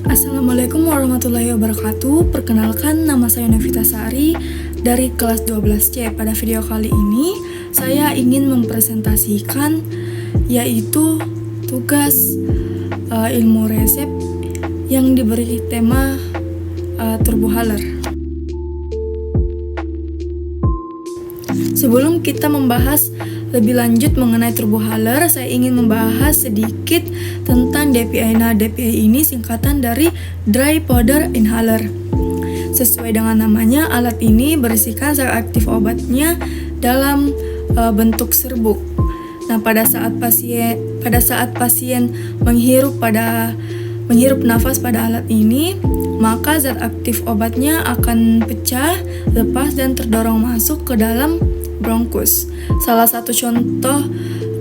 Assalamualaikum warahmatullahi wabarakatuh. Perkenalkan, nama saya Novita Sari dari kelas 12C. Pada video kali ini saya ingin mempresentasikan yaitu tugas ilmu resep yang diberi tema turbohaler. Sebelum kita membahas lebih lanjut mengenai turbohaler, saya ingin membahas sedikit tentang DPI. Nah, DPI ini singkatan dari Dry Powder Inhaler. Sesuai dengan namanya, alat ini berisikan zat aktif obatnya dalam bentuk serbuk. Nah, pada saat pasien menghirup nafas pada alat ini, maka zat aktif obatnya akan pecah, lepas dan terdorong masuk ke dalam bronkus. Salah satu contoh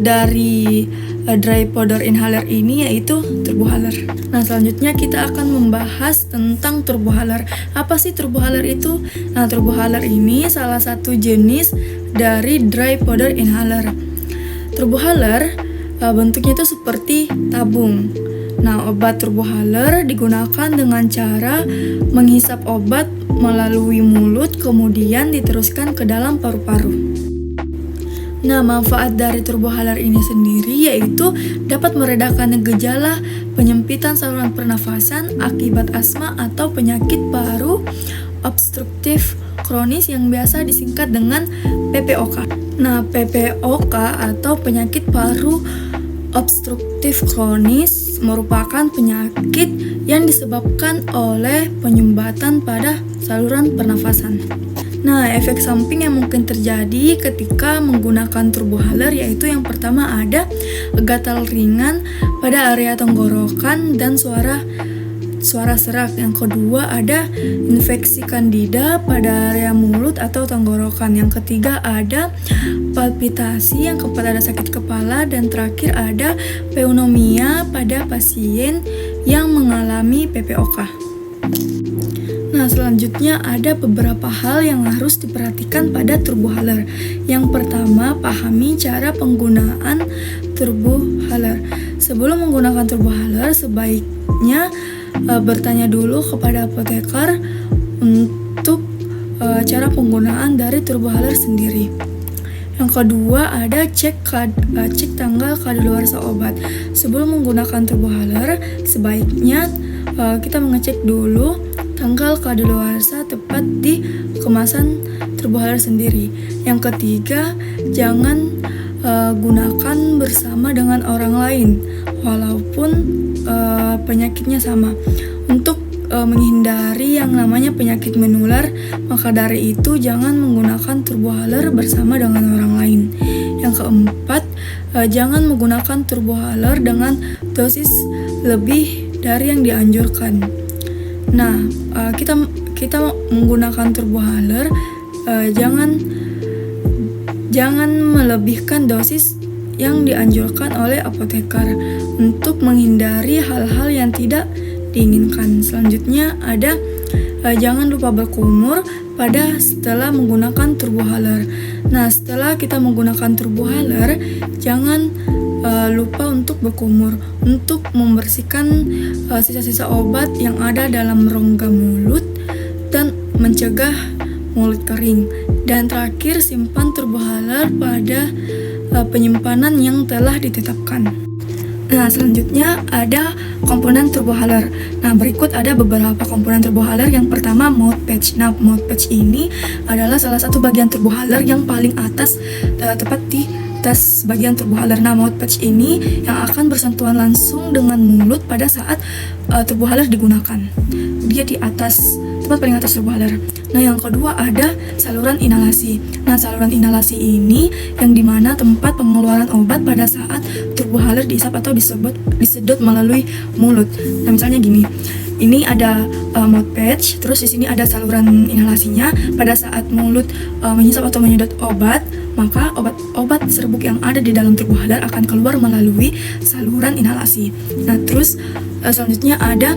dari dry powder inhaler ini yaitu turbohaler. Nah, selanjutnya kita akan membahas tentang turbohaler. Apa sih turbohaler itu? Nah, turbohaler ini salah satu jenis dari dry powder inhaler. Turbohaler bentuknya itu seperti tabung. Nah, obat turbohaler digunakan dengan cara menghisap obat melalui mulut, kemudian diteruskan ke dalam paru-paru. Nah, manfaat dari turbohaler ini sendiri yaitu dapat meredakan gejala penyempitan saluran pernafasan akibat asma atau penyakit paru obstruktif kronis yang biasa disingkat dengan PPOK. Nah, PPOK atau penyakit paru obstruktif kronis merupakan penyakit yang disebabkan oleh penyumbatan pada saluran pernafasan. Nah, efek samping yang mungkin terjadi ketika menggunakan turbohaler yaitu yang pertama ada gatal ringan pada area tenggorokan dan suara serak. Yang kedua ada infeksi kandida pada area mulut atau tenggorokan. Yang ketiga ada palpitasi, yang keempat ada sakit kepala, dan terakhir ada pneumonia pada pasien yang mengalami PPOK. Nah, selanjutnya ada beberapa hal yang harus diperhatikan pada turbohaler. Yang pertama, pahami cara penggunaan turbohaler. Sebelum menggunakan turbohaler, sebaiknya bertanya dulu kepada apoteker untuk cara penggunaan dari turbohaler sendiri. Yang kedua ada cek tanggal kadaluarsa obat. Sebelum menggunakan turbohaler, sebaiknya kita mengecek dulu tanggal kadaluarsa tepat di kemasan turbohaler sendiri. Yang ketiga, jangan gunakan bersama dengan orang lain walaupun penyakitnya sama. Untuk menghindari yang namanya penyakit menular, maka dari itu jangan menggunakan turbohaler bersama dengan orang lain. Yang keempat, jangan menggunakan turbohaler dengan dosis lebih dari yang dianjurkan. Nah, kita menggunakan turbohaler jangan melebihkan dosis yang dianjurkan oleh apoteker untuk menghindari hal-hal yang tidak diinginkan. Selanjutnya ada jangan lupa berkumur setelah menggunakan turbohaler. Nah, setelah kita menggunakan turbohaler, jangan lupa untuk berkumur untuk membersihkan sisa-sisa obat yang ada dalam rongga mulut dan mencegah mulut kering. Dan terakhir, simpan turbohaler pada penyimpanan yang telah ditetapkan. Nah, selanjutnya ada komponen turbohaler. Nah, berikut ada beberapa komponen turbohaler. Yang pertama, mouth patch. Nah, mouth patch ini adalah salah satu bagian turbohaler yang paling atas, tepat di atas bagian turbohaler. Nah, mouth patch ini yang akan bersentuhan langsung dengan mulut pada saat turbohaler digunakan. Dia di atas, tepat paling atas turbohaler. Nah, yang kedua ada saluran inhalasi. Nah, saluran inhalasi ini yang dimana tempat pengeluaran obat pada saat turbohaler dihisap atau disedot melalui mulut. Nah, misalnya gini. Ini ada mouth patch, terus di sini ada saluran inhalasinya. Pada saat mulut menghisap atau menyedot obat, maka obat serbuk yang ada di dalam turbohaler akan keluar melalui saluran inhalasi. Nah, terus selanjutnya ada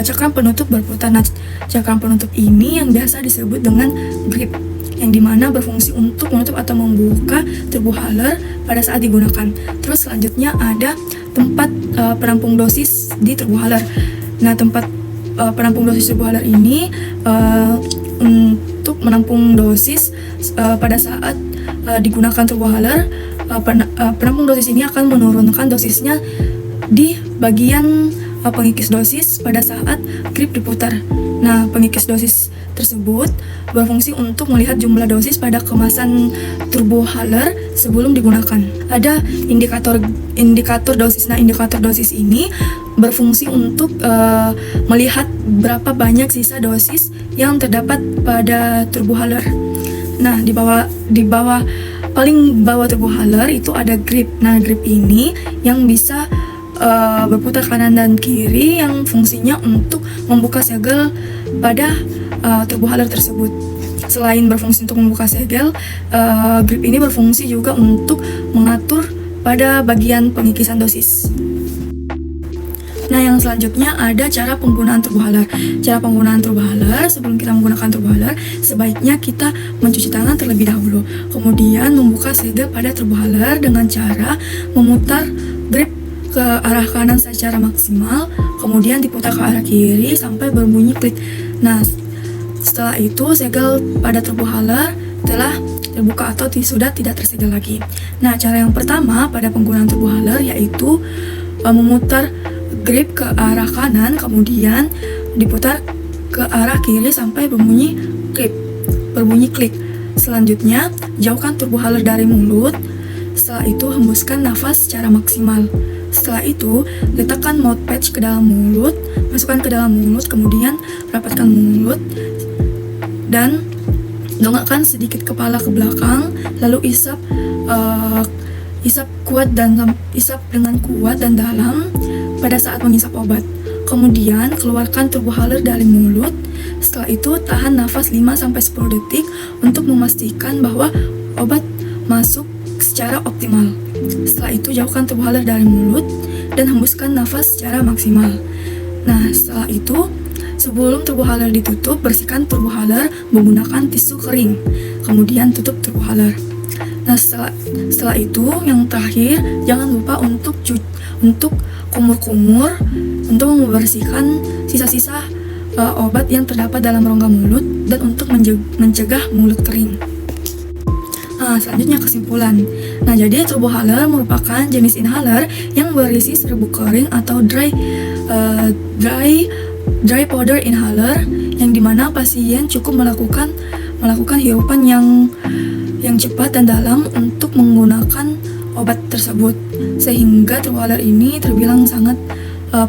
cakram penutup berputar. Nah, cakram penutup ini yang biasa disebut dengan grip, yang dimana berfungsi untuk menutup atau membuka turbohaler pada saat digunakan. Terus selanjutnya ada tempat penampung dosis di turbohaler. Nah, tempat penampung dosis turbohaler ini untuk menampung dosis pada saat digunakan turbohaler, penampung dosis ini akan menurunkan dosisnya di bagian pengikis dosis pada saat grip diputar. Nah, pengikis dosis tersebut berfungsi untuk melihat jumlah dosis pada kemasan turbohaler sebelum digunakan. Ada indikator dosis. Nah, indikator dosis ini berfungsi untuk melihat berapa banyak sisa dosis yang terdapat pada turbohaler. Nah, di bawah paling bawah turbohaler itu ada grip. Nah, grip ini yang bisa berputar kanan dan kiri yang fungsinya untuk membuka segel pada turbohaler tersebut. Selain berfungsi untuk membuka segel, grip ini berfungsi juga untuk mengatur pada bagian pengikisan dosis. Nah, yang selanjutnya ada cara penggunaan turbohaler. Cara penggunaan turbohaler, sebelum kita menggunakan turbohaler, sebaiknya kita mencuci tangan terlebih dahulu. Kemudian membuka segel pada turbohaler dengan cara memutar grip ke arah kanan secara maksimal, kemudian diputar ke arah kiri sampai berbunyi klik. Nah, setelah itu segel pada turbohaler telah terbuka atau sudah tidak tersegel lagi. Nah, cara yang pertama pada penggunaan turbohaler yaitu memutar grip ke arah kanan, kemudian diputar ke arah kiri sampai berbunyi klik. Selanjutnya, jauhkan turbohaler dari mulut. Setelah itu, hembuskan nafas secara maksimal. Setelah itu, letakkan mouth patch ke dalam mulut, masukkan ke dalam mulut, kemudian rapatkan mulut, dan dongakkan sedikit kepala ke belakang, lalu isap dengan kuat dan dalam pada saat mengisap obat. Kemudian, keluarkan turbohaler dari mulut. Setelah itu, tahan nafas 5-10 detik untuk memastikan bahwa obat masuk secara optimal. Setelah itu, jauhkan turbohaler dari mulut dan hembuskan nafas secara maksimal. Nah, setelah itu, sebelum turbohaler ditutup, bersihkan turbohaler menggunakan tisu kering. Kemudian tutup turbohaler. Nah, setelah itu, yang terakhir, jangan lupa untuk kumur-kumur untuk membersihkan sisa-sisa obat yang terdapat dalam rongga mulut dan untuk mencegah mulut kering. Nah, selanjutnya kesimpulan. Nah, jadi turbohaler merupakan jenis inhaler yang berisi serbuk kering atau dry powder inhaler, yang dimana pasien cukup melakukan hirupan yang cepat dan dalam untuk menggunakan obat tersebut, sehingga turbohaler ini terbilang sangat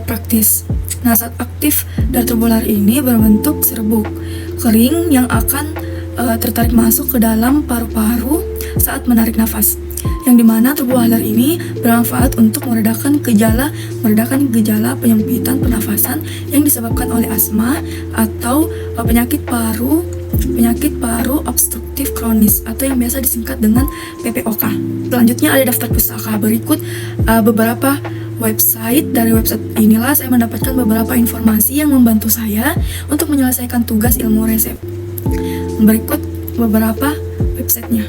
praktis. Nah, zat aktif dari turbohaler ini berbentuk serbuk kering yang akan tertarik masuk ke dalam paru-paru saat menarik nafas, yang dimana turbohaler ini bermanfaat untuk meredakan gejala penyempitan pernafasan yang disebabkan oleh asma atau penyakit paru obstruktif kronis atau yang biasa disingkat dengan PPOK. Selanjutnya ada daftar pustaka. Berikut beberapa website. Dari website inilah saya mendapatkan beberapa informasi yang membantu saya untuk menyelesaikan tugas ilmu resep. Berikut beberapa websitenya.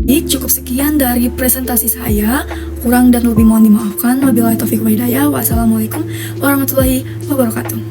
Jadi cukup sekian dari presentasi saya. Kurang dan lebih mohon dimaafkan. Wabillahi taufiq wal hidayah. Wassalamualaikum warahmatullahi wabarakatuh.